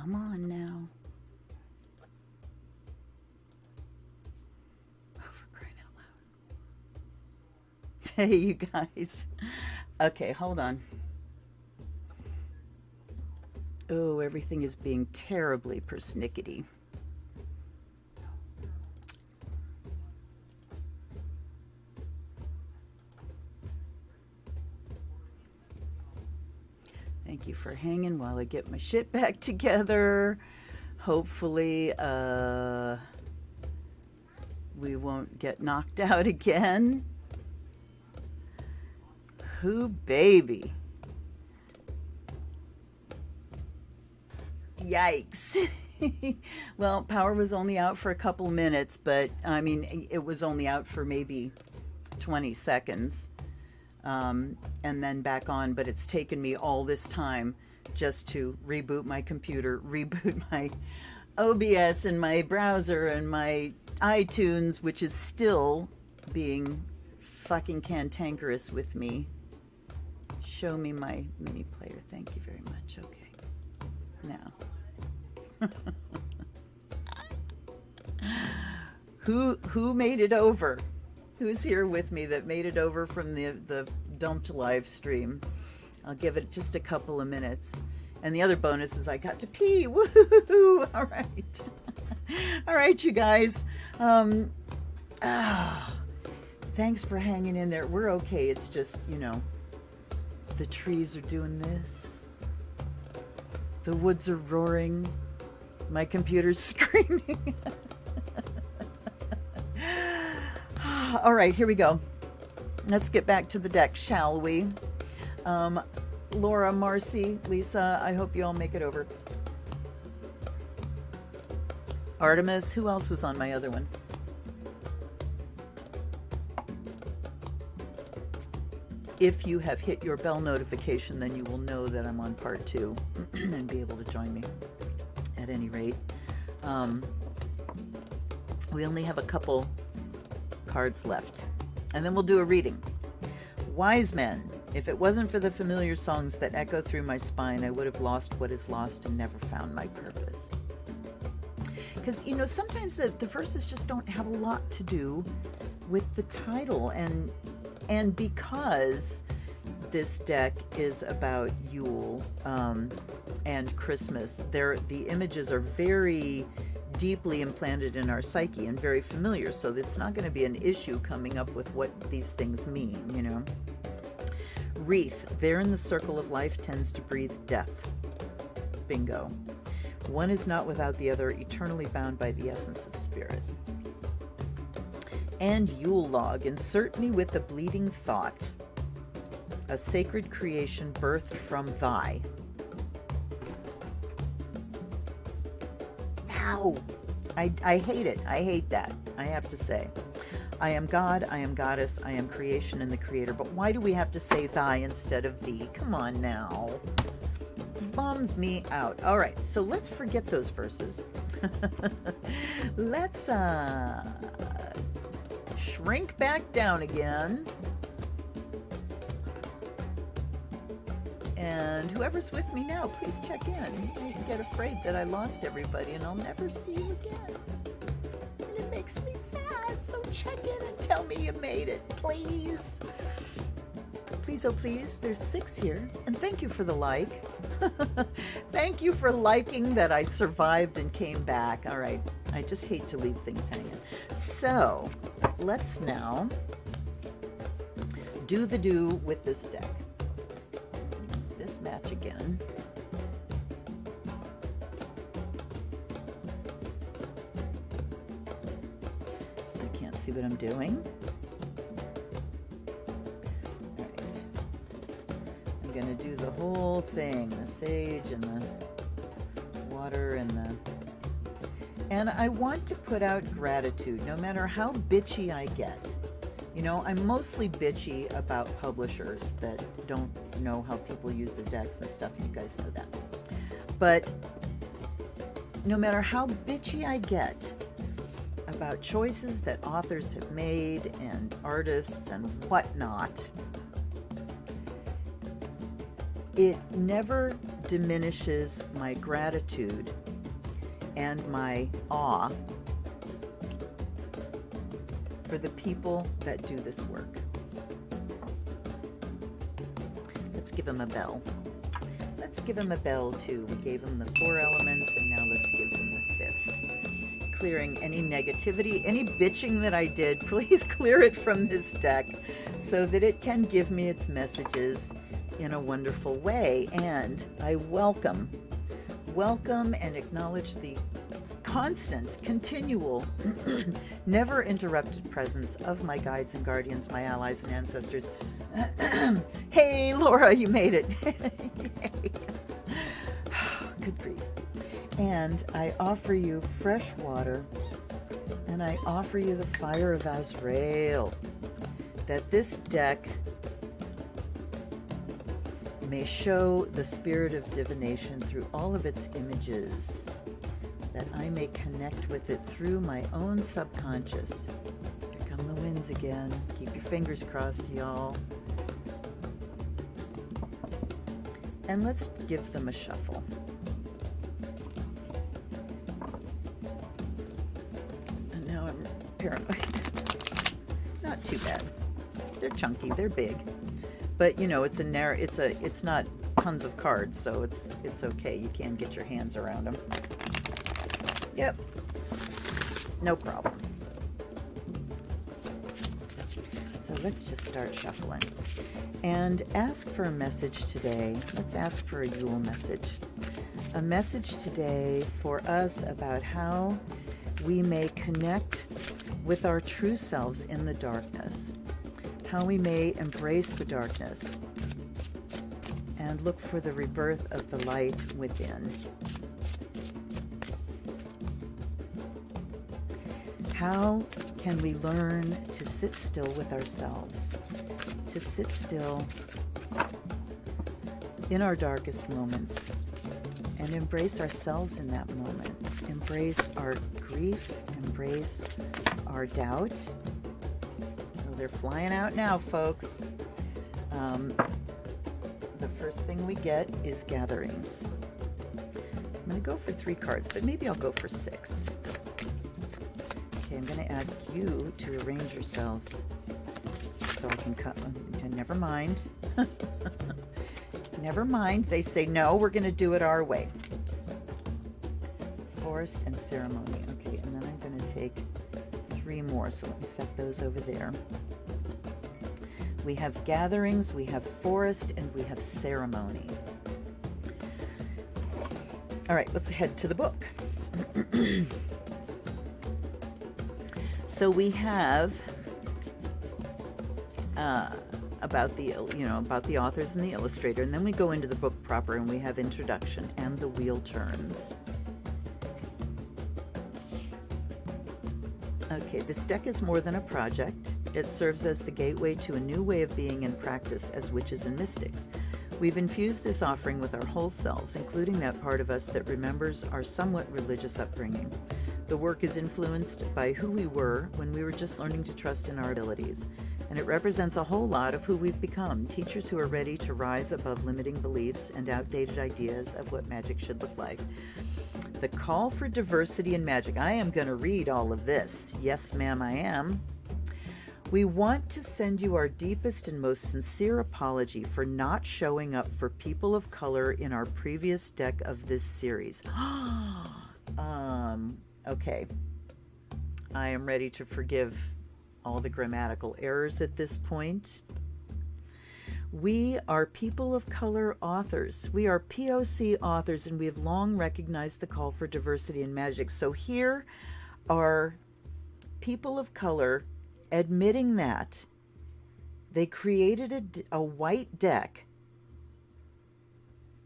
Come on now. Oh, for crying out loud. Hey, you guys. Okay, hold on. Oh, everything is being terribly persnickety. Thank you for hanging while I get my shit back together. Hopefully, we won't get knocked out again. Who baby? Yikes. Well, power was only out for a couple minutes, but I mean, it was only out for maybe 20 seconds. And then back on, but it's taken me all this time just to reboot my computer, reboot my OBS and my browser and my iTunes, which is still being fucking cantankerous with me. Show me my mini player. Thank you very much. Okay. Now. Who made it over? Who's here with me that made it over from the dumped live stream? I'll give it just a couple of minutes. And the other bonus is I got to pee. Woohoo! All right. All right, you guys. Thanks for hanging in there. We're okay. It's just, you know, the trees are doing this. The woods are roaring. My computer's screaming. All right, here we go. Let's get back to the deck, shall we? Laura, Marcy, Lisa, I hope you all make it over. Artemis, who else was on my other one? If you have hit your bell notification, then you will know that I'm on part 2 and be able to join me at any rate. We only have a couple cards left, and then we'll do a reading. Wise men, if it wasn't for the familiar songs that echo through my spine, I would have lost what is lost and never found my purpose. Because, you know, sometimes the verses just don't have a lot to do with the title, and because this deck is about Yule and Christmas, the images are very deeply implanted in our psyche and very familiar, so it's not going to be an issue coming up with what these things mean, you know. Wreath, there in the circle of life, tends to breathe death. Bingo. One is not without the other, eternally bound by the essence of spirit. And Yule log, insert me with the bleeding thought, a sacred creation birthed from thy. Ow! I hate it. I hate that, I have to say. I am God, I am goddess, I am creation and the creator. But why do we have to say thy instead of thee? Come on now. Bums me out. All right, so let's forget those verses. Let's shrink back down again. And whoever's with me now, please check in. I get afraid that I lost everybody and I'll never see you again. And it makes me sad, so check in and tell me you made it, please. Please, oh please, there's 6 here. And thank you for the like. Thank you for liking that I survived and came back. All right, I just hate to leave things hanging. So, let's now do the do with this deck. Use this match again. I can't see what I'm doing. All right. I'm going to do the whole thing, the sage and the water and the... And I want to put out gratitude, no matter how bitchy I get. You know, I'm mostly bitchy about publishers that don't know how people use their decks and stuff. You guys know that. But no matter how bitchy I get about choices that authors have made and artists and whatnot, it never diminishes my gratitude and my awe for the people that do this work. Let's give them a bell. Let's give him a bell too. We gave him the 4 elements, and now let's give him the 5th. Clearing any negativity, any bitching that I did, please clear it from this deck so that it can give me its messages in a wonderful way. And I welcome and acknowledge the constant, continual, never interrupted presence of my guides and guardians, my allies and ancestors. Hey, Laura, you made it. Yay. Good grief. And I offer you fresh water, and I offer you the fire of Azrael, that this deck may show the spirit of divination through all of its images, that I may connect with it through my own subconscious. Here come the winds again. Keep your fingers crossed, y'all. And let's give them a shuffle. And now I'm apparently not too bad. They're chunky, they're big. But you know, it's not tons of cards, so it's okay. You can get your hands around them. Yep. No problem. So let's just start shuffling. And ask for a message today. Let's ask for a Yule message. A message today for us about how we may connect with our true selves in the darkness. How we may embrace the darkness and look for the rebirth of the light within. How can we learn to sit still with ourselves? To sit still in our darkest moments and embrace ourselves in that moment. Embrace our grief, embrace our doubt. So they're flying out now, folks. The first thing we get is gatherings. I'm going to go for 3 cards, but maybe I'll go for 6. Okay, I'm going to ask you to arrange yourselves so I can cut them. Never mind. Never mind. They say, no, we're going to do it our way. Forest and ceremony. Okay, and then I'm going to take 3 more. So let me set those over there. We have gatherings, we have forest, and we have ceremony. All right, let's head to the book. So we have about the authors and the illustrator, and then we go into the book proper, and we have introduction and the wheel turns. Okay, this deck is more than a project. It serves as the gateway to a new way of being and practice as witches and mystics. We've infused this offering with our whole selves, including that part of us that remembers our somewhat religious upbringing. The work is influenced by who we were when we were just learning to trust in our abilities, and it represents a whole lot of who we've become, teachers who are ready to rise above limiting beliefs and outdated ideas of what magic should look like. The call for diversity in magic. I am going to read all of this. Yes, ma'am, I am. We want to send you our deepest and most sincere apology for not showing up for people of color in our previous deck of this series. Okay. I am ready to forgive all the grammatical errors at this point. We are people of color authors. We are POC authors, and we have long recognized the call for diversity in magic. So here are people of color admitting that they created a white deck,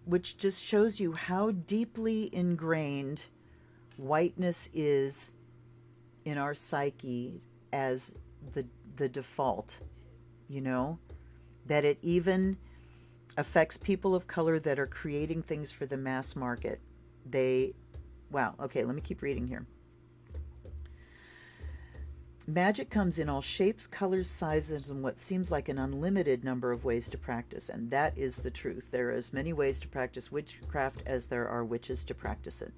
which just shows you how deeply ingrained whiteness is in our psyche as the default, you know, that it even affects people of color that are creating things for the mass market. Wow, okay, let me keep reading here. Magic comes in all shapes, colors, sizes, and what seems like an unlimited number of ways to practice, and that is the truth. There are as many ways to practice witchcraft as there are witches to practice it.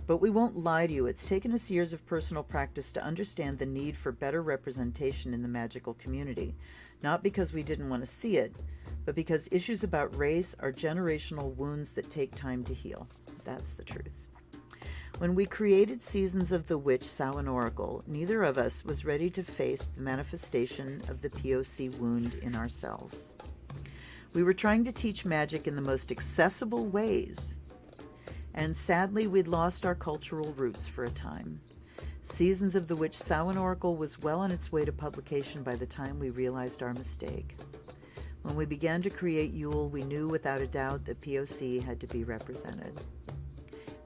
But we won't lie to you. It's taken us years of personal practice to understand the need for better representation in the magical community. Not because we didn't want to see it, but because issues about race are generational wounds that take time to heal. That's the truth. When we created Seasons of the Witch, Samhain Oracle, neither of us was ready to face the manifestation of the POC wound in ourselves. We were trying to teach magic in the most accessible ways, and sadly we'd lost our cultural roots for a time. Seasons of the Witch, Samhain Oracle was well on its way to publication by the time we realized our mistake. When we began to create Yule, we knew without a doubt that POC had to be represented.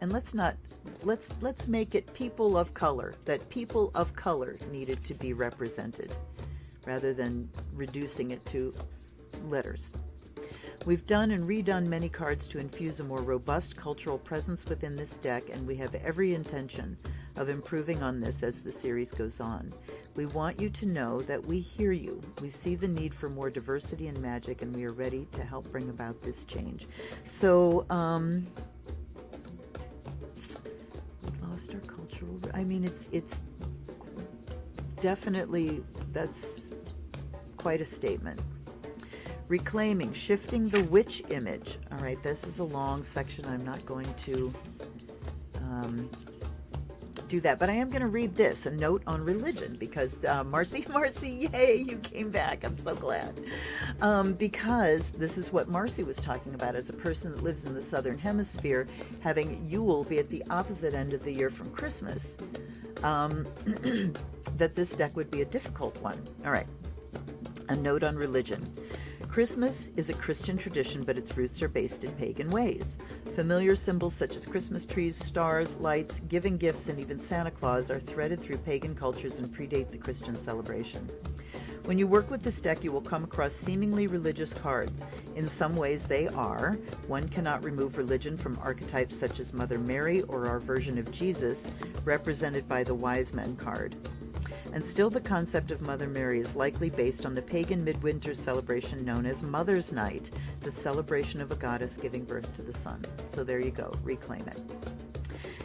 And let's make it people of color, that people of color needed to be represented, rather than reducing it to letters. We've done and redone many cards to infuse a more robust cultural presence within this deck, and we have every intention of improving on this as the series goes on. We want you to know that we hear you. We see the need for more diversity in magic, and we are ready to help bring about this change. So, our cultural, I mean, it's definitely, that's quite a statement. Reclaiming, shifting the witch image. All right, this is a long section. I'm not going to do that, but I am going to read this, a note on religion, because Marcy, yay, you came back. I'm so glad. Because this is what Marcy was talking about as a person that lives in the Southern Hemisphere, having Yule be at the opposite end of the year from Christmas, that this deck would be a difficult one. All right, a note on religion. Christmas is a Christian tradition, but its roots are based in pagan ways. Familiar symbols such as Christmas trees, stars, lights, giving gifts, and even Santa Claus are threaded through pagan cultures and predate the Christian celebration. When you work with this deck, you will come across seemingly religious cards. In some ways they are. One cannot remove religion from archetypes such as Mother Mary or our version of Jesus, represented by the Wise Men card. And still the concept of Mother Mary is likely based on the pagan midwinter celebration known as Mother's Night, the celebration of a goddess giving birth to the sun. So there you go, reclaim it.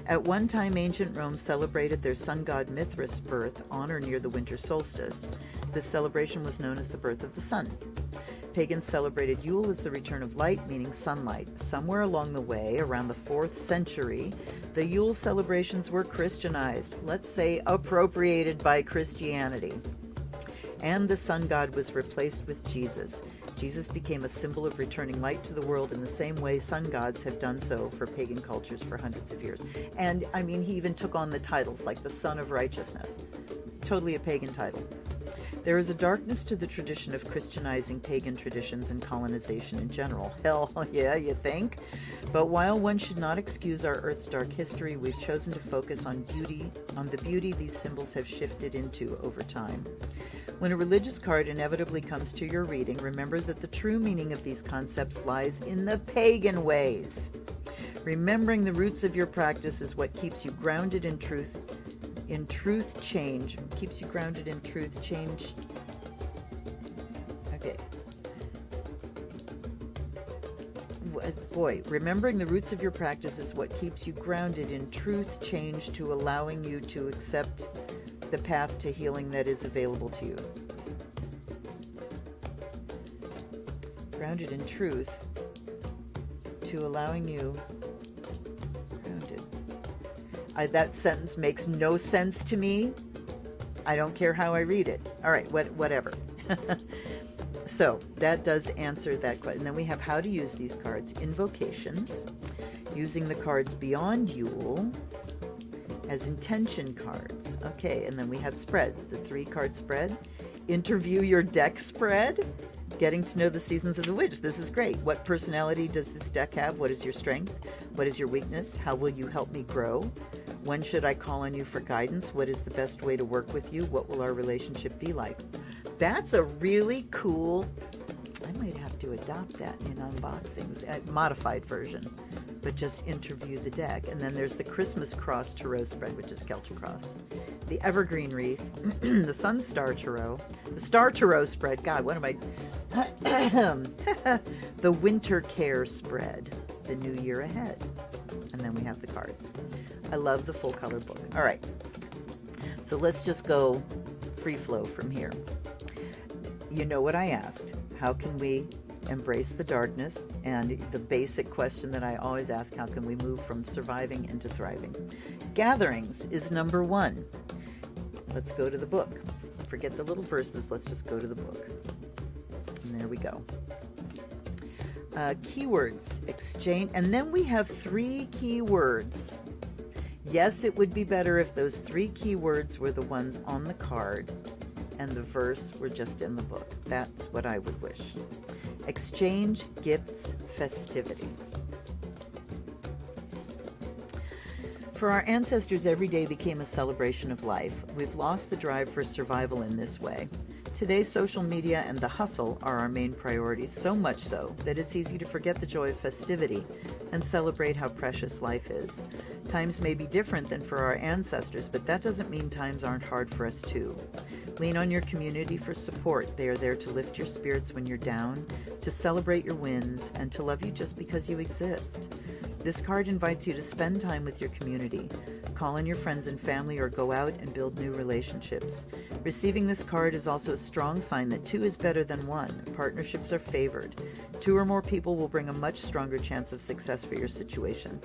At one time, ancient Rome celebrated their sun god Mithras' birth on or near the winter solstice. This celebration was known as the birth of the sun. Pagans celebrated Yule as the return of light, meaning sunlight. Somewhere along the way, around the 4th century, the Yule celebrations were Christianized, let's say appropriated by Christianity. And the sun god was replaced with Jesus. Jesus became a symbol of returning light to the world in the same way sun gods have done so for pagan cultures for hundreds of years. And, I mean, he even took on the titles like the Son of Righteousness. Totally a pagan title. There is a darkness to the tradition of Christianizing pagan traditions and colonization in general. Hell, yeah, you think? But while one should not excuse our Earth's dark history, we've chosen to focus on the beauty these symbols have shifted into over time. When a religious card inevitably comes to your reading, remember that the true meaning of these concepts lies in the pagan ways. Remembering the roots of your practice is what keeps you grounded in truth. Keeps you grounded in truth change. Okay. Boy, remembering the roots of your practice is what keeps you grounded in truth change to allowing you to accept the path to healing that is available to you. Grounded in truth to allowing you grounded. That sentence makes no sense to me. I don't care how I read it. All right, whatever. So that does answer that question. And then we have how to use these cards. Invocations, using the cards beyond Yule as intention cards. Okay, and then we have spreads, the 3-card spread. Interview your deck spread. Getting to know the Seasons of the Witch. This is great. What personality does this deck have? What is your strength? What is your weakness? How will you help me grow? When should I call on you for guidance? What is the best way to work with you? What will our relationship be like? That's a really cool, I might have to adopt that in unboxings, a modified version. but just interview the deck. And then there's the Christmas Cross Tarot spread, which is Celtic Cross, the Evergreen Wreath, the Sun Star Tarot, the Star Tarot spread. God, what am I? The Winter Care spread, the New Year Ahead. And then we have the cards. I love the full color book. All right. So let's just go free flow from here. You know what I asked? How can we embrace the darkness? And the basic question that I always ask, how can we move from surviving into thriving? Gatherings is number one. Let's go to the book. Forget the little verses. Let's just go to the book. And there we go. Keywords, exchange, and then we have 3 keywords. Yes, it would be better if those 3 keywords were the ones on the card and the verse were just in the book. That's what I would wish. Exchange, gifts, festivity. For our ancestors, every day became a celebration of life. We've lost the drive for survival in this way. Today, social media and the hustle are our main priorities, so much so that it's easy to forget the joy of festivity and celebrate how precious life is. Times may be different than for our ancestors, but that doesn't mean times aren't hard for us too. Lean on your community for support. They are there to lift your spirits when you're down, to celebrate your wins, and to love you just because you exist. This card invites you to spend time with your community. Call in your friends and family or go out and build new relationships. Receiving this card is also a strong sign that 2 is better than 1. Partnerships are favored. 2 or more people will bring a much stronger chance of success for your situation.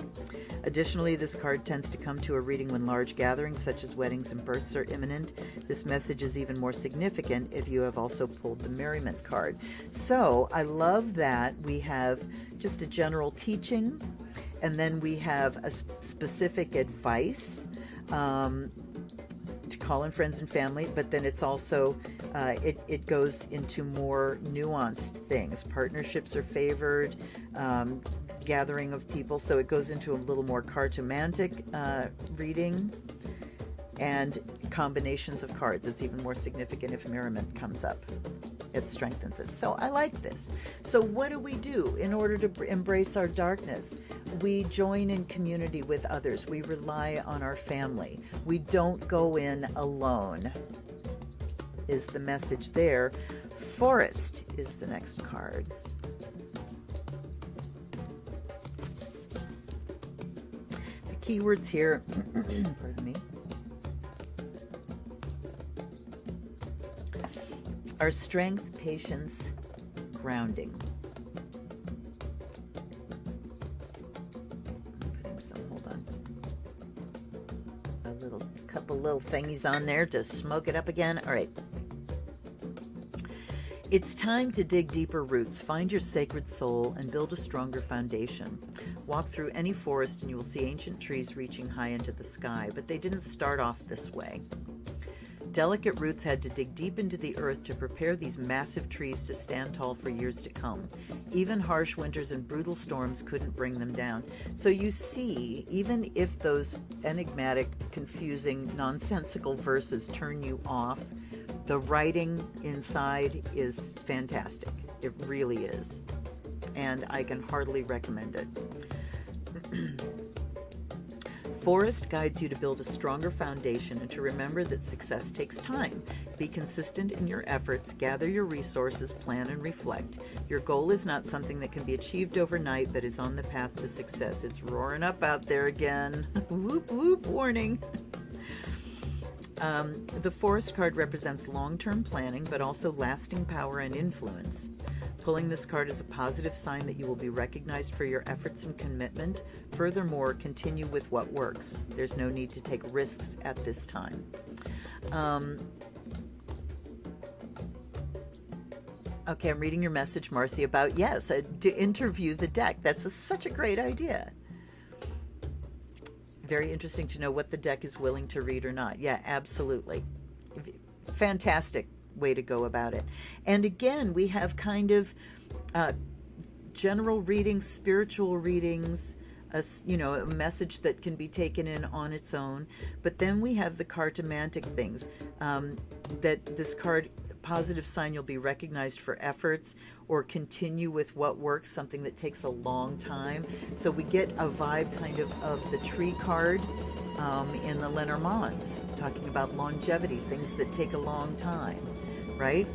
Additionally, this card tends to come to a reading when large gatherings such as weddings and births are imminent. This message is even more significant if you have also pulled the Merriment card. So I love that we have just a general teaching, and then we have a specific advice to call in friends and family, but then it's also, it goes into more nuanced things. Partnerships are favored, gathering of people, so it goes into a little more cartomantic reading, and combinations of cards. It's even more significant if Merriment comes up. It strengthens it. So I like this. So what do we do in order to embrace our darkness? We join in community with others. We rely on our family. We don't go in alone, is the message there. Forest is the next card. The keywords here, pardon me, are strength, patience, grounding. Putting some, hold on, couple little thingies on there to smoke it up again. All right. It's time to dig deeper roots, find your sacred soul, and build a stronger foundation. Walk through any forest and you will see ancient trees reaching high into the sky, but they didn't start off this way. Delicate roots had to dig deep into the earth to prepare these massive trees to stand tall for years to come. Even harsh winters and brutal storms couldn't bring them down. So you see, even if those enigmatic, confusing, nonsensical verses turn you off, the writing inside is fantastic. It really is. And I can heartily recommend it. Forest guides you to build a stronger foundation and to remember that success takes time. Be consistent in your efforts, gather your resources, plan and reflect. Your goal is not something that can be achieved overnight, but is on the path to success. It's roaring up out there again. Whoop, whoop, warning. The Forest card represents long-term planning, but also lasting power and influence. Pulling this card is a positive sign that you will be recognized for your efforts and commitment. Furthermore, continue with what works. There's no need to take risks at this time. Okay, I'm reading your message, Marcy, about, yes, to interview the deck. That's such a great idea. Very interesting to know what the deck is willing to read or not. Yeah, absolutely. Fantastic way to go about it. And again, we have kind of general readings, spiritual readings, a message that can be taken in on its own. But then we have the cartomantic things that this card positive sign you'll be recognized for efforts or continue with what works, something that takes a long time. So we get a vibe kind of the tree card in the Lenormands, talking about longevity, things that take a long time, right?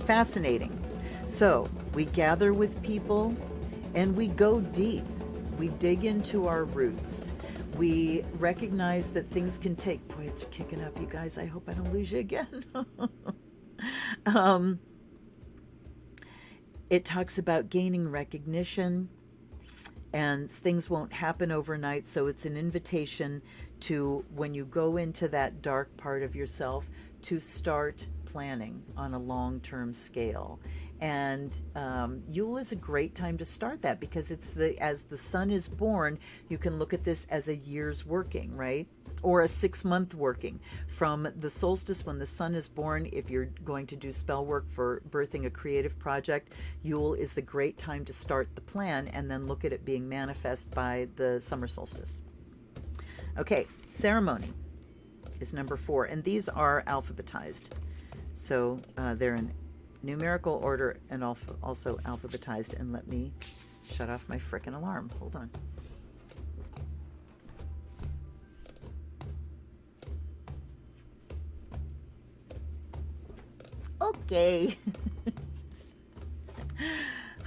Fascinating. So we gather with people and we go deep. We dig into our roots. We recognize that things can take, boy, it's kicking up, you guys. I hope I don't lose you again. It talks about gaining recognition, and things won't happen overnight. So it's an invitation to, when you go into that dark part of yourself, to start planning on a long-term scale. And Yule is a great time to start that, because it's as the sun is born, you can look at this as a year's working, right? Or a 6-month working. From the solstice, when the sun is born, if you're going to do spell work for birthing a creative project, Yule is the great time to start the plan and then look at it being manifest by the summer solstice. Okay, ceremony is number 4, and these are alphabetized. So they're in numerical order and also alphabetized. And let me shut off my frickin' alarm. Hold on. Okay.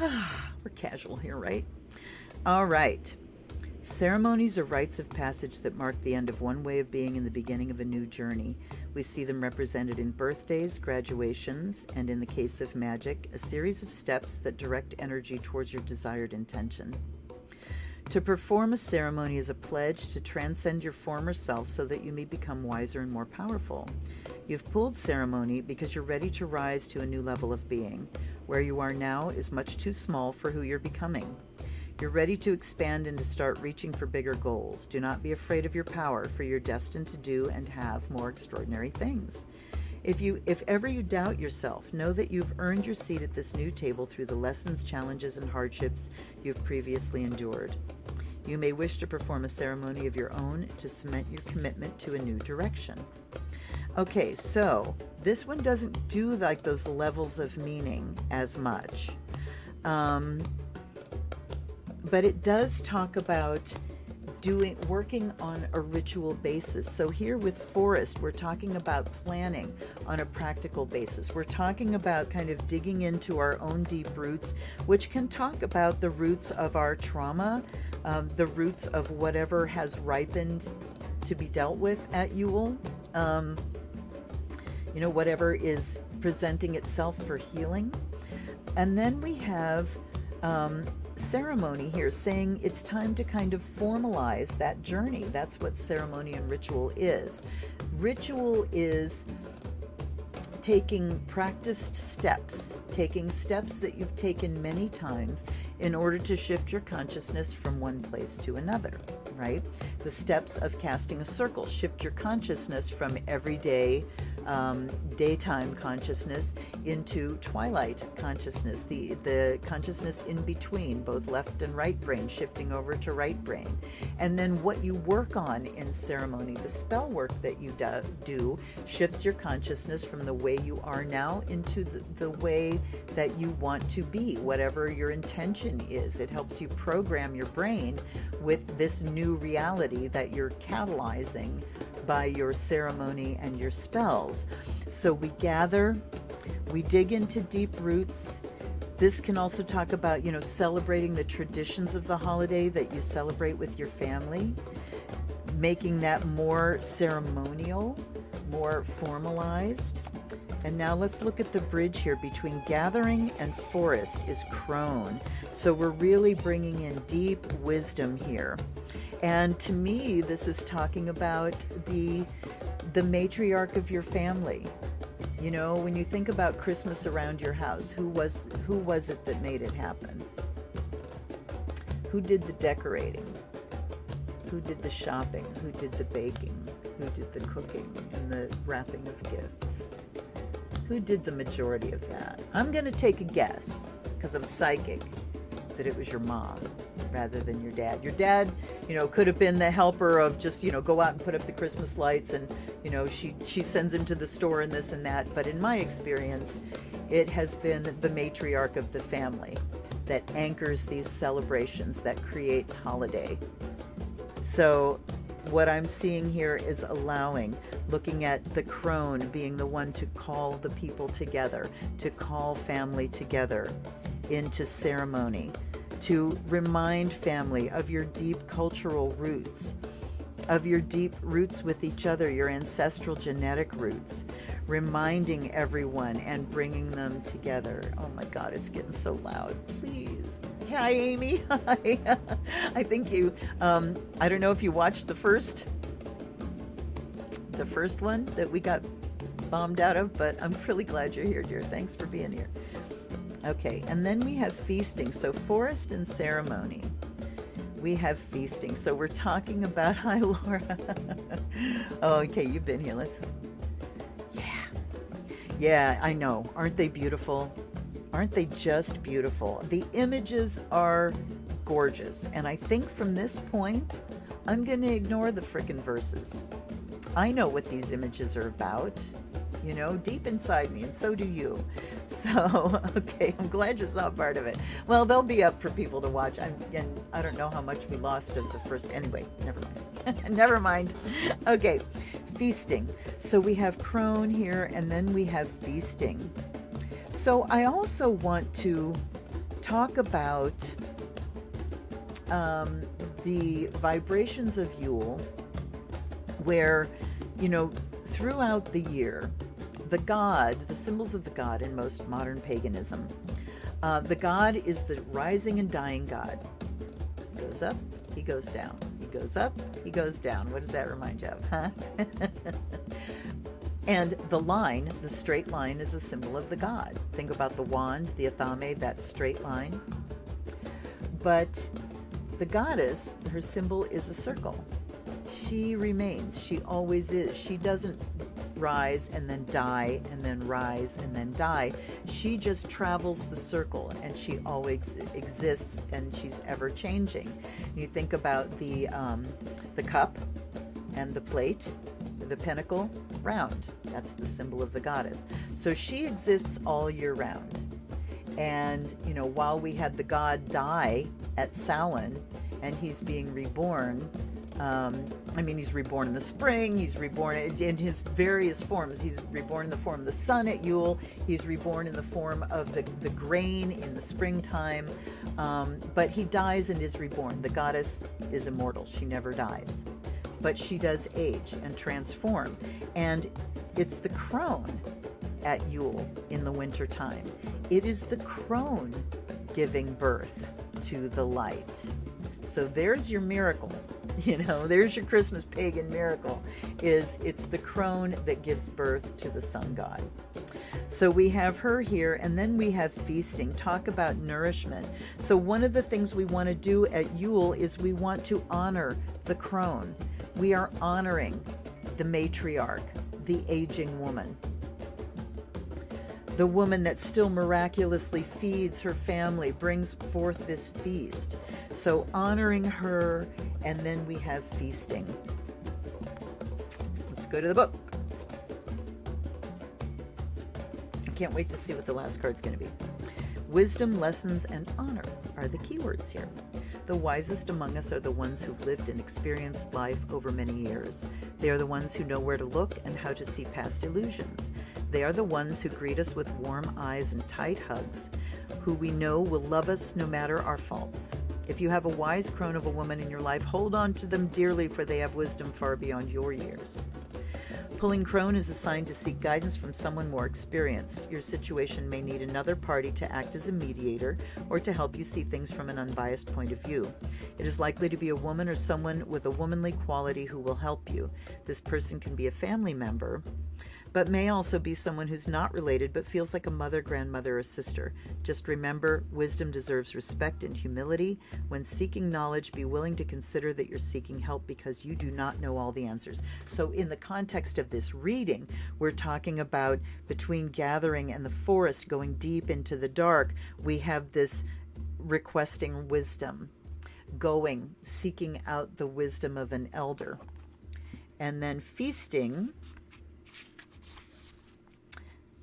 We're casual here, right? All right. Ceremonies are rites of passage that mark the end of one way of being and the beginning of a new journey. We see them represented in birthdays, graduations, and in the case of magic, a series of steps that direct energy towards your desired intention. To perform a ceremony is a pledge to transcend your former self so that you may become wiser and more powerful. You've pulled ceremony because you're ready to rise to a new level of being. Where you are now is much too small for who you're becoming. You're ready to expand and to start reaching for bigger goals. Do not be afraid of your power, for you're destined to do and have more extraordinary things. If ever you doubt yourself, know that you've earned your seat at this new table through the lessons, challenges, and hardships you've previously endured. You may wish to perform a ceremony of your own to cement your commitment to a new direction. Okay, so this one doesn't do like those levels of meaning as much. But it does talk about working on a ritual basis. So here with forest, we're talking about planning on a practical basis. We're talking about kind of digging into our own deep roots, which can talk about the roots of our trauma, the roots of whatever has ripened to be dealt with at Yule, whatever is presenting itself for healing. And then we have ceremony here, saying it's time to kind of formalize that journey. That's what ceremony and ritual is. Ritual is taking practiced steps, taking steps that you've taken many times in order to shift your consciousness from one place to another, right? The steps of casting a circle shift your consciousness from everyday daytime consciousness into twilight consciousness, the consciousness in between, both left and right brain, shifting over to right brain. And then what you work on in ceremony, the spell work that you do shifts your consciousness from the way you are now into the way that you want to be, whatever your intention is. It helps you program your brain with this new reality that you're catalyzing by your ceremony and your spells. So we gather, we dig into deep roots. This can also talk about, celebrating the traditions of the holiday that you celebrate with your family, making that more ceremonial, more formalized. And now let's look at the bridge here between gathering and forest is crone. So we're really bringing in deep wisdom here. And to me, this is talking about the matriarch of your family. When you think about Christmas around your house, who was it that made it happen? Who did the decorating? Who did the shopping? Who did the baking? Who did the cooking and the wrapping of gifts? Who did the majority of that? I'm going to take a guess, because I'm psychic, that it was your mom. rather than your dad. Your dad, could have been the helper of just, go out and put up the Christmas lights, and, she sends him to the store and this and that. But in my experience, it has been the matriarch of the family that anchors these celebrations, that creates holiday. So what I'm seeing here is looking at the crone being the one to call the people together, to call family together into ceremony, to remind family of your deep cultural roots, of your deep roots with each other, your ancestral genetic roots, reminding everyone and bringing them together. Oh my God, it's getting so loud. Please. Hi, Amy. Hi. I think you, I don't know if you watched the first one that we got bombed out of, but I'm really glad you're here, dear. Thanks for being here. Okay, and then we have feasting. So forest and ceremony. We have feasting. So we're talking about, hi, Laura. Oh, okay, you've been here. Yeah, I know. Aren't they beautiful? Aren't they just beautiful? The images are gorgeous. And I think from this point, I'm going to ignore the frickin' verses. I know what these images are about, deep inside me, and so do you. So, okay, I'm glad you saw part of it. Well, they'll be up for people to watch. And I don't know how much we lost of the first. Anyway, never mind. Never mind. Okay, feasting. So we have crone here, and then we have feasting. So I also want to talk about the Vibrations of Yule, where, throughout the year, the symbols of the god in most modern paganism, the god is the rising and dying god. He goes up, he goes down. He goes up, he goes down. What does that remind you of, huh? And the straight line, is a symbol of the god. Think about the wand, the athame, that straight line. But the goddess, her symbol is a circle. She remains. She always is. She doesn't rise and then die and then rise and then die. She just travels the circle, and she always exists, and she's ever changing. You think about the cup and the plate, the pinnacle, round. That's the symbol of the goddess. So she exists all year round. And, while we had the god die at Samhain, and he's being reborn, he's reborn in the spring, he's reborn in his various forms. He's reborn in the form of the sun at Yule, he's reborn in the form of the grain in the springtime, but he dies and is reborn. The goddess is immortal, she never dies. But she does age and transform. And it's the crone at Yule in the winter time. It is the crone giving birth to the light. So there's your miracle. There's your Christmas pagan miracle, it's the crone that gives birth to the sun god. So we have her here, and then we have feasting. Talk about nourishment. So one of the things we want to do at Yule is we want to honor the crone. We are honoring the matriarch, the aging woman, the woman that still miraculously feeds her family, brings forth this feast. So honoring her, and then we have feasting. Let's go to the book. I can't wait to see what the last card's going to be. Wisdom, lessons, and honor are the keywords here. The wisest among us are the ones who've lived and experienced life over many years. They are the ones who know where to look and how to see past illusions. They are the ones who greet us with warm eyes and tight hugs, who we know will love us no matter our faults. If you have a wise crone of a woman in your life, hold on to them dearly, for they have wisdom far beyond your years. Pulling crone is a sign to seek guidance from someone more experienced. Your situation may need another party to act as a mediator or to help you see things from an unbiased point of view. It is likely to be a woman or someone with a womanly quality who will help you. This person can be a family member, but may also be someone who's not related but feels like a mother, grandmother, or sister. Just remember, wisdom deserves respect and humility. When seeking knowledge, be willing to consider that you're seeking help because you do not know all the answers. So in the context of this reading, we're talking about between gathering and the forest, going deep into the dark, we have this requesting wisdom. going, seeking out the wisdom of an elder. And then feasting,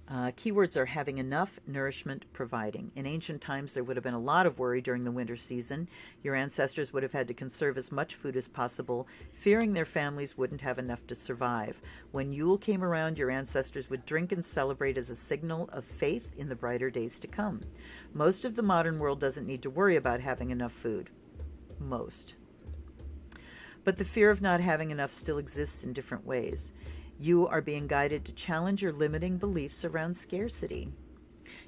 keywords are having enough, nourishment, providing. In ancient times, there would have been a lot of worry during the winter season. Your ancestors would have had to conserve as much food as possible, fearing their families wouldn't have enough to survive. When Yule came around, your ancestors would drink and celebrate as a signal of faith in the brighter days to come. Most of the modern world doesn't need to worry about having enough food. Most. But the fear of not having enough still exists in different ways. You are being guided to challenge your limiting beliefs around scarcity.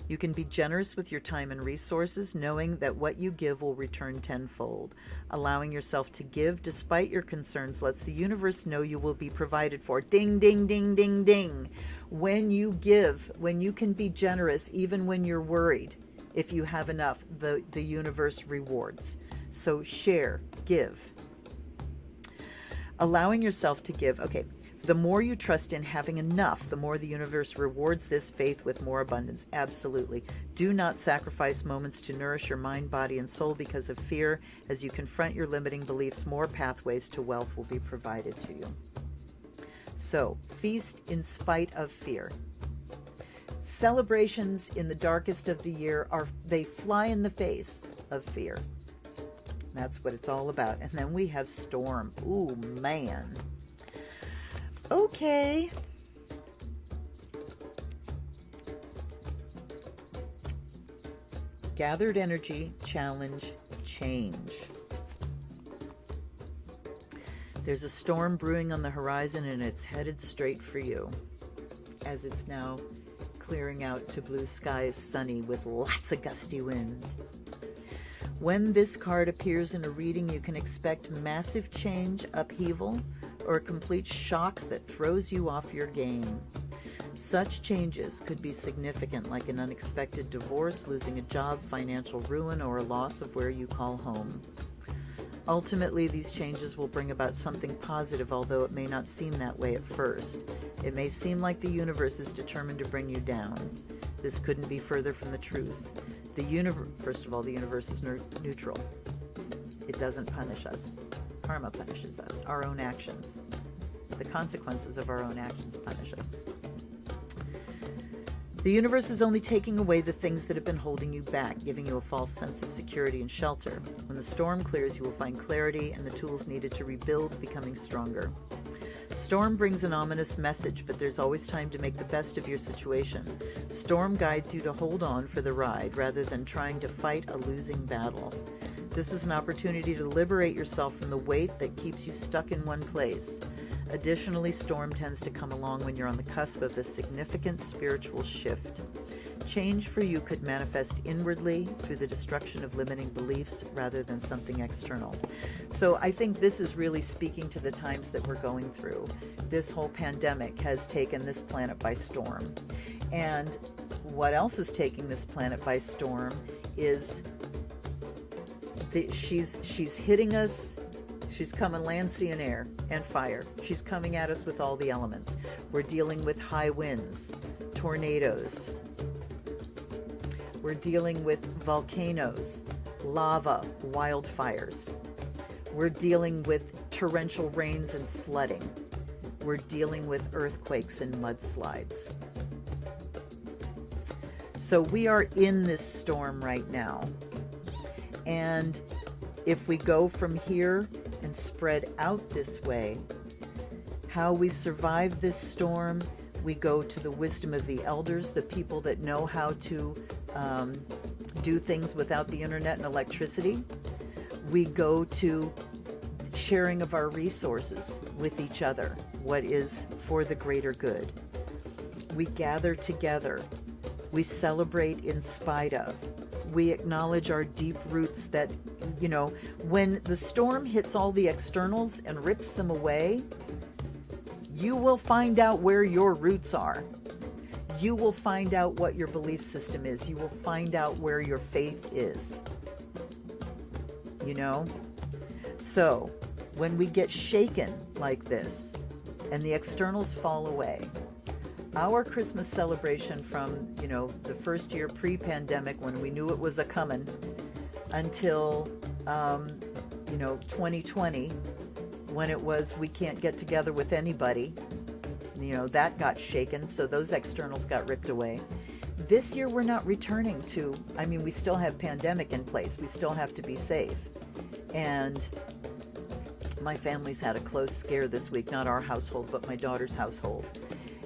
You can be generous with your time and resources, knowing that what you give will return tenfold. Allowing yourself to give despite your concerns lets the universe know you will be provided for. Ding, ding, ding, ding, ding. When you give, when you can be generous, even when you're worried, if you have enough, the universe rewards. So share, give. Allowing yourself to give. Okay. The more you trust in having enough, the more the universe rewards this faith with more abundance. Absolutely. Do not sacrifice moments to nourish your mind, body, and soul because of fear. As you confront your limiting beliefs, more pathways to wealth will be provided to you. So, feast in spite of fear. Celebrations in the darkest of the year they fly in the face of fear. That's what it's all about. And then we have storm. Ooh, man. Okay. Gathered energy, challenge, change. There's a storm brewing on the horizon and it's headed straight for you as it's now clearing out to blue skies, sunny with lots of gusty winds. When this card appears in a reading, you can expect massive change, upheaval, or a complete shock that throws you off your game. Such changes could be significant, like an unexpected divorce, losing a job, financial ruin, or a loss of where you call home. Ultimately, these changes will bring about something positive, although it may not seem that way at first. It may seem like the universe is determined to bring you down. This couldn't be further from the truth. First of all, the universe is neutral. It doesn't punish us. Karma punishes us. Our own actions. The consequences of our own actions punish us. The universe is only taking away the things that have been holding you back, giving you a false sense of security and shelter. When the storm clears, you will find clarity and the tools needed to rebuild becoming stronger. Storm brings an ominous message, but there's always time to make the best of your situation. Storm guides you to hold on for the ride rather than trying to fight a losing battle. This is an opportunity to liberate yourself from the weight that keeps you stuck in one place. Additionally, storm tends to come along when you're on the cusp of a significant spiritual shift. Change for you could manifest inwardly through the destruction of limiting beliefs rather than something external. So I think this is really speaking to the times that we're going through. This whole pandemic has taken this planet by storm. And what else is taking this planet by storm is she's hitting us. She's coming land, sea, and air, and fire. She's coming at us with all the elements. We're dealing with high winds, tornadoes. We're dealing with volcanoes, lava, wildfires. We're dealing with torrential rains and flooding. We're dealing with earthquakes and mudslides. So we are in this storm right now. And if we go from here and spread out this way, how we survive this storm, we go to the wisdom of the elders, the people that know how to do things without the internet and electricity. We go to sharing of our resources with each other, what is for the greater good. We gather together. We celebrate in spite of. We acknowledge our deep roots that, when the storm hits all the externals and rips them away, you will find out where your roots are. You will find out what your belief system is. You will find out where your faith is. So when we get shaken like this and the externals fall away, our Christmas celebration from, the first year pre-pandemic when we knew it was a coming until 2020, when it was we can't get together with anybody, that got shaken, so those externals got ripped away. This year we're not returning to, we still have pandemic in place. We still have to be safe. And my family's had a close scare this week, not our household, but my daughter's household.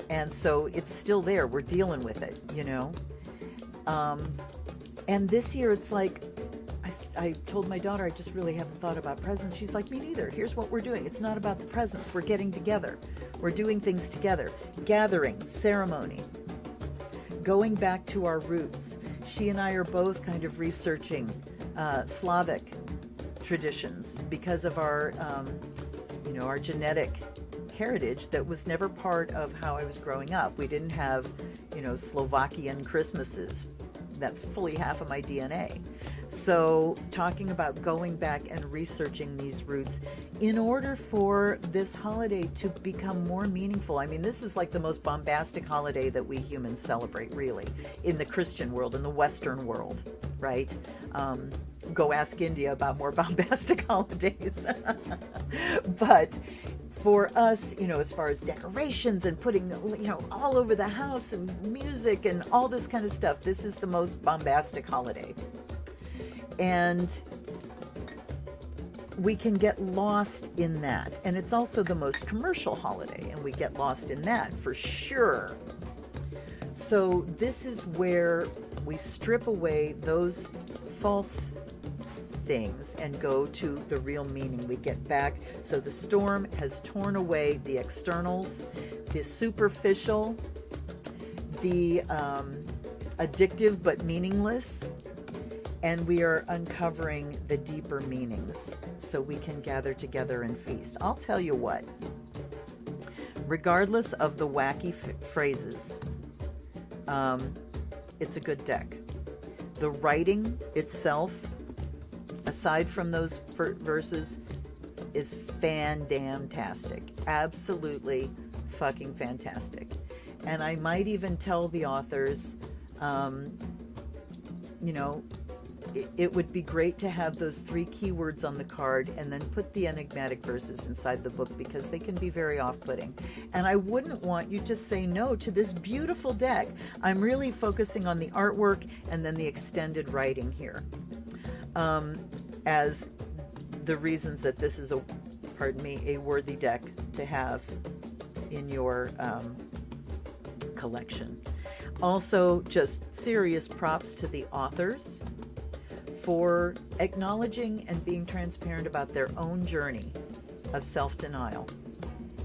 And so it's still there. We're dealing with it, And this year it's like, I told my daughter, I just really haven't thought about presents. She's like, me neither. Here's what we're doing. It's not about the presents. We're getting together. We're doing things together. Gathering, ceremony, going back to our roots. She and I are both kind of researching Slavic traditions because of our, our genetic heritage that was never part of how I was growing up. We didn't have, Slovakian Christmases. That's fully half of my DNA. So talking about going back and researching these roots in order for this holiday to become more meaningful. This is like the most bombastic holiday that we humans celebrate, really, in the Christian world, in the Western world, right? Go ask India about more bombastic holidays. But for us, as far as decorations and putting, all over the house and music and all this kind of stuff, this is the most bombastic holiday. And we can get lost in that. And it's also the most commercial holiday, and we get lost in that for sure. So this is where we strip away those false things and go to the real meaning. We get back. So the storm has torn away the externals, the superficial, the addictive but meaningless, and we are uncovering the deeper meanings so we can gather together and feast. I'll tell you what, regardless of the wacky phrases, it's a good deck. The writing itself, aside from those verses, is fan-damn-tastic. Absolutely fucking fantastic. And I might even tell the authors, it would be great to have those 3 keywords on the card and then put the enigmatic verses inside the book, because they can be very off-putting. And I wouldn't want you to say no to this beautiful deck. I'm really focusing on the artwork and then the extended writing here as the reasons that this is a worthy deck to have in your collection. Also, just serious props to the authors for acknowledging and being transparent about their own journey of self-denial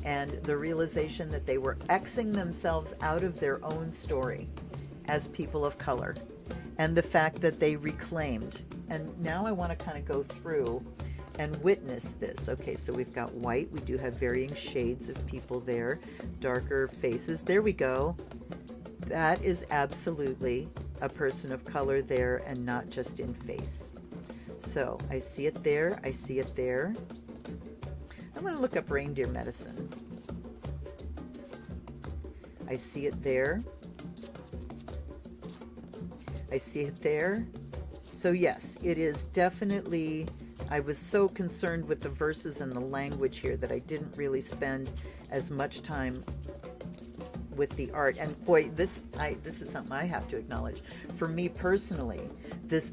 and the realization that they were Xing themselves out of their own story as people of color, and the fact that they reclaimed. And now I want to kind of go through and witness this. Okay, so we've got white. We do have varying shades of people there, darker faces. There we go. That is absolutely a person of color there, and not just in face. So I see it there. I see it there. I'm going to look up reindeer medicine. I see it there. I see it there. So yes, it is definitely, I was so concerned with the verses and the language here that I didn't really spend as much time with the art. And boy, this is something I have to acknowledge. For me personally, this,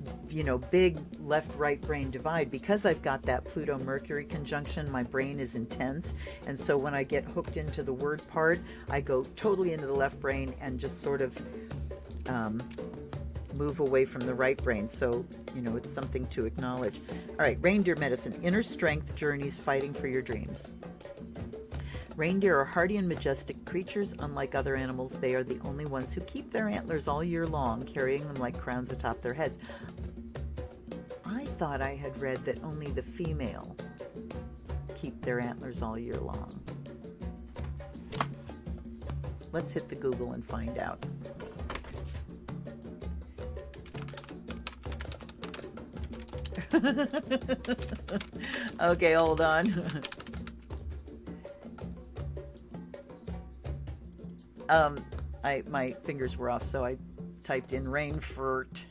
big left-right brain divide, because I've got that Pluto-Mercury conjunction, my brain is intense. And so when I get hooked into the word part, I go totally into the left brain and just sort of move away from the right brain. So, it's something to acknowledge. All right, reindeer medicine, inner strength journeys fighting for your dreams. Reindeer are hardy and majestic creatures. Unlike other animals, they are the only ones who keep their antlers all year long, carrying them like crowns atop their heads. I thought I had read that only the female keep their antlers all year long. Let's hit the Google and find out. Okay, hold on. My fingers were off, so I typed in Rainfurt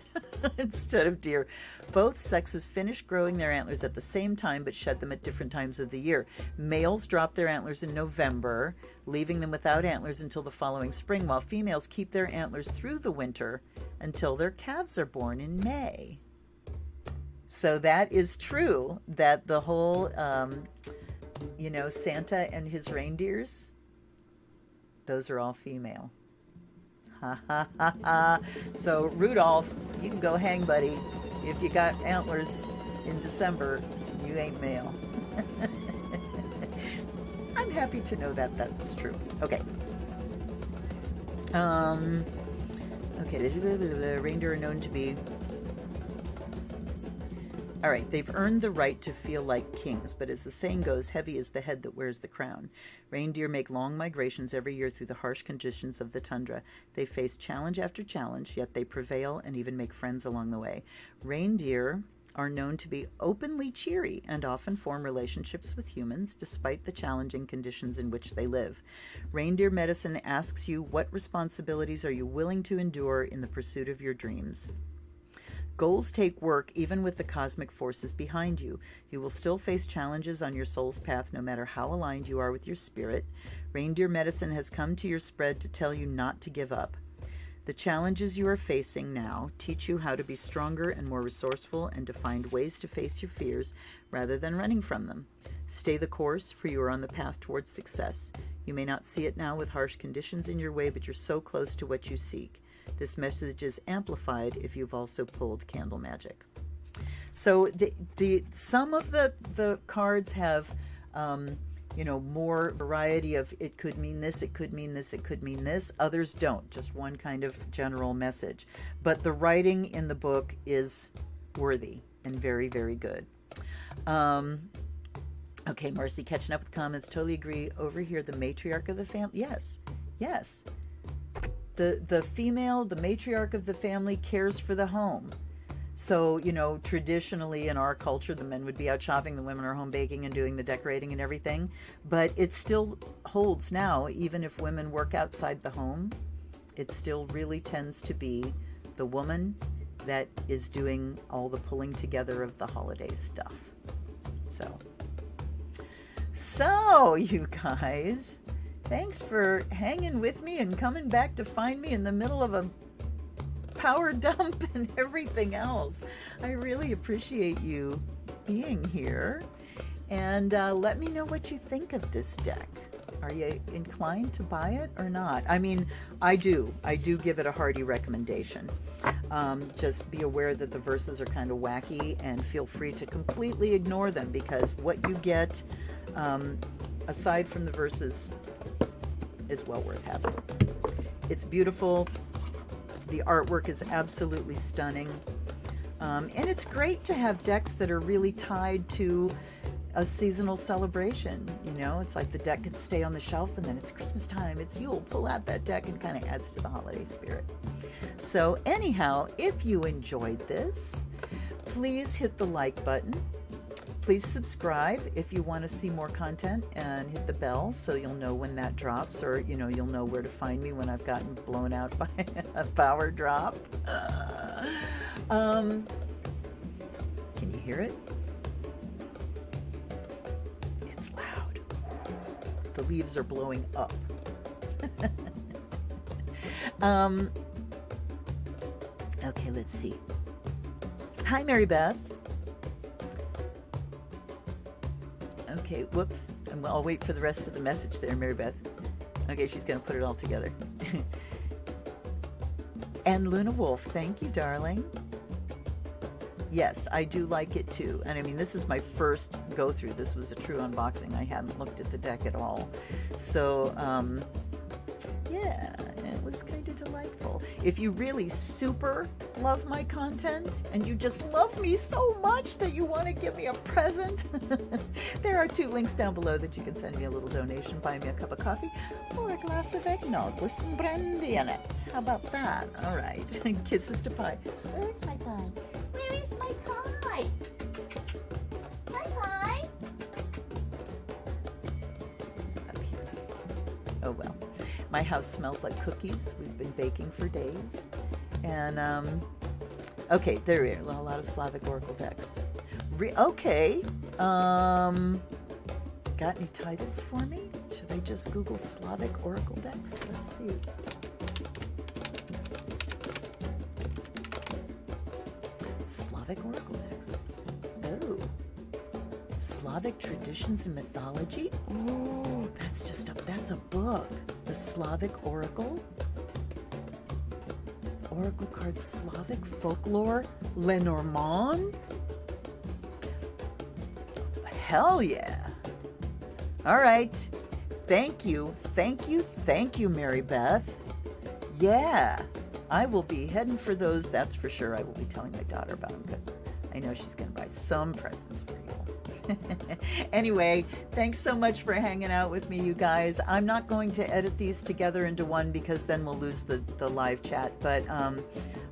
instead of deer. Both sexes finish growing their antlers at the same time but shed them at different times of the year. Males drop their antlers in November, leaving them without antlers until the following spring, while females keep their antlers through the winter until their calves are born in May. So that is true, that the whole, Santa and his reindeers, those are all female. Ha ha ha ha. So Rudolph, you can go hang, buddy. If you got antlers in December, you ain't male. I'm happy to know that that's true. Okay. The reindeer are known to be... All right, they've earned the right to feel like kings, but as the saying goes, heavy is the head that wears the crown. Reindeer make long migrations every year through the harsh conditions of the tundra. They face challenge after challenge, yet they prevail and even make friends along the way. Reindeer are known to be openly cheery and often form relationships with humans despite the challenging conditions in which they live. Reindeer medicine asks you, what responsibilities are you willing to endure in the pursuit of your dreams? Goals take work even with the cosmic forces behind you. You will still face challenges on your soul's path no matter how aligned you are with your spirit. Reindeer medicine has come to your spread to tell you not to give up. The challenges you are facing now teach you how to be stronger and more resourceful and to find ways to face your fears rather than running from them. Stay the course, for you are on the path towards success. You may not see it now with harsh conditions in your way, but you're so close to what you seek. This message is amplified if you've also pulled candle magic. So some of the cards have more variety of, it could mean this, it could mean this, it could mean this. Others don't, just one kind of general message. But the writing in the book is worthy and very, very good. Okay, Marcy, catching up with comments. Totally agree. Over here, the matriarch of the family. Yes. The female, the matriarch of the family, cares for the home. So, traditionally in our culture, the men would be out shopping, the women are home baking and doing the decorating and everything. But it still holds now, even if women work outside the home, it still really tends to be the woman that is doing all the pulling together of the holiday stuff. So you guys, thanks for hanging with me and coming back to find me in the middle of a power dump and everything else. I really appreciate you being here. And let me know what you think of this deck. Are you inclined to buy it or not? I mean, I do give it a hearty recommendation. Just be aware that the verses are kind of wacky and feel free to completely ignore them, because what you get aside from the verses is well worth having. It's beautiful. The artwork is absolutely stunning. And it's great to have decks that are really tied to a seasonal celebration. It's like the deck could stay on the shelf and then it's Christmas time, it's Yule, pull out that deck, and kind of adds to the holiday spirit. So anyhow, if you enjoyed this, please hit the like button. Please subscribe if you want to see more content, and hit the bell so you'll know when that drops, or you'll know where to find me when I've gotten blown out by a power drop. Can you hear it? It's loud. The leaves are blowing up. Okay, let's see. Hi, Mary Beth. Okay, whoops. I'll wait for the rest of the message there, Mary Beth. Okay, she's going to put it all together. And Luna Wolf, thank you, darling. Yes, I do like it too. And I mean, this is my first go through. This was a true unboxing. I hadn't looked at the deck at all. So, yeah, it was kind of delightful. If you really super love my content and you just love me so much that you want to give me a present, there are 2 links down below that you can send me a little donation, buy me a cup of coffee, or a glass of eggnog with some brandy in it. How about that? All right. Kisses to Pie. Where is my pie? Where is my pie? My pie? Up here. Oh well. My house smells like cookies. We've been baking for days. And, okay, there we are. A lot of Slavic oracle decks. Okay. Got any titles for me? Should I just Google Slavic oracle decks? Let's see. Slavic oracle decks. Oh. Slavic traditions and mythology? Oh, that's a book. The Slavic oracle. Oracle cards, Slavic folklore, Lenormand. Hell yeah. All right. Thank you, Mary Beth. Yeah, I will be heading for those, that's for sure. I will be telling my daughter about them because I know she's going to buy some presents for you. Anyway, thanks so much for hanging out with me, you guys. I'm not going to edit these together into one because then we'll lose the live chat, but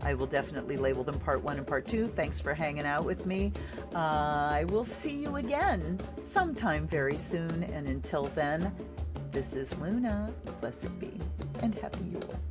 I will definitely label them part 1 and part 2. Thanks for hanging out with me. I will see you again sometime very soon, and until then, this is Luna. Blessed be, and happy Yule.